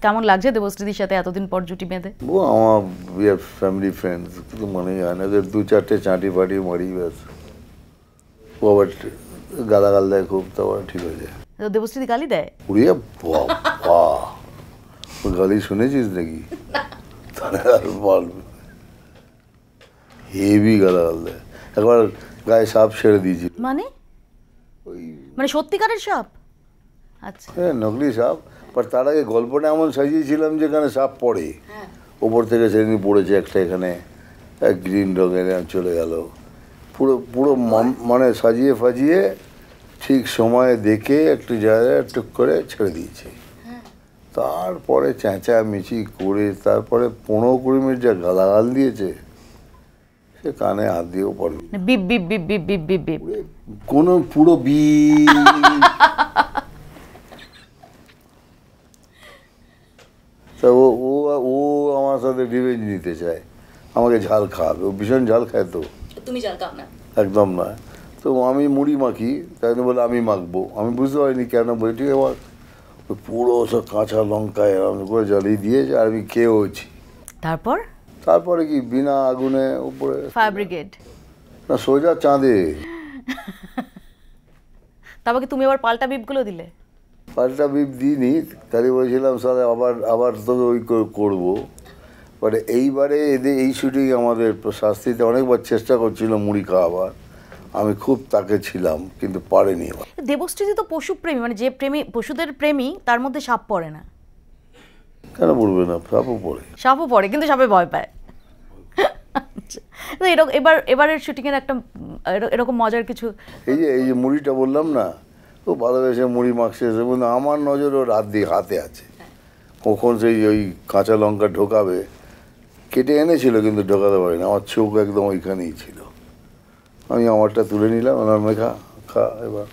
কেমন লাগছে দেবশ্রীদির সাথে এতদিন পর জুটি বেঁধে? ও আমার উই আর ফ্যামিলি ফ্রেন্ডস, কিছু মনেই হয় না, দু চারটে চাঁটি ফাটি মারি ব্যাস। ও আবার গালাগাল দেয় খুব, তো আবার ঠিক হয়ে যায়। তো দেবশ্রীদি গালি দেয়? উড়িয়ে বাবা, ও গালি শুনেছিস নাকি? তাহলে আর বল, হেভি গালাগাল দেয়। একবার গায়ে সাপ ছেড়ে দিয়েছি। মানে সত্যিকারের সাপ? আচ্ছা, হ্যাঁ, নকলি সাপ। বাট তার আগে গল্পটা এমন সাজিয়েছিলাম যেখানে সাপ পড়ে, ওপর থেকে সেদিন পড়েছে একটা, এখানে গ্রিন রঙের, চলে গেল পুরো পুরো মানে সাজিয়ে ফাজিয়ে ঠিক সময়ে দেখে একটু জায়গায় টুক করে ছেড়ে দিয়েছে। তারপরে চেঁচামেচি করে তারপরে 15-20 মিনিট যা গালাগাল দিয়েছে, সে কানে হাত দিয়েও পড়ে। Beep beep beep beep beep beep beep কোনো পুরো তা ও আমার সাথে রিভেঞ্জ নিতে চায়, আমাকে ঝাল খাওয়াবে। ও ভীষণ ঝাল খায়। তো তুমি ঝাল খাও না? একদম না। তো আমি মুড়ি মাখি, তাই বলে আমি মাখবো, আমি বুঝতে পারিনি কেন বলি, ঠিক আছে পুরো সব কাঁচা লঙ্কা এরকম করে জ্বালিয়ে দিয়েছে, আর আমি খেয়েওছি। তারপরে কি বিনা আগুনে উপরে ফায়ার ব্রিগেড না, সোজা চাঁদে। তারপরে তুমি আবার পাল্টা বিপগুলো দিলে? পাল্টা বিপ দিইনি, তাই বলেছিলাম স্যার আবার তোকে ওই করবো। বাট এইবারে এদের এই শুটিং আমাদের শাস্তিতে অনেকবার চেষ্টা করছিল মুড়ি খাওয়াবার, আমি খুব তাকে ছিলাম কিন্তু পারেনি। দেবশ্রীদি তো পশুপ্রেমী, মানে যে প্রেমী, পশুদের প্রেমী, তার মধ্যে সাপ পড়ে না কেন পড়বে না? সাপও পড়ে। সাপও পড়ে, কিন্তু সাপে ভয় পায়। এবারের শুটিং এর একটা এরকম মজার কিছু, এই যে মুড়িটা বললাম না, ও ভালোবেসে মুড়ি মাখছে, কিন্তু আমার নজর ওর হাতে আছে। কখন সেই ওই কাঁচা লঙ্কা ঢোকাবে, কেটে এনেছিল কিন্তু ঢোকাতে পারিনি, আমার চোখ একদম ওইখানেই ছিল। আমি আমারটা তুলে নিলাম, মেখা খা এবার।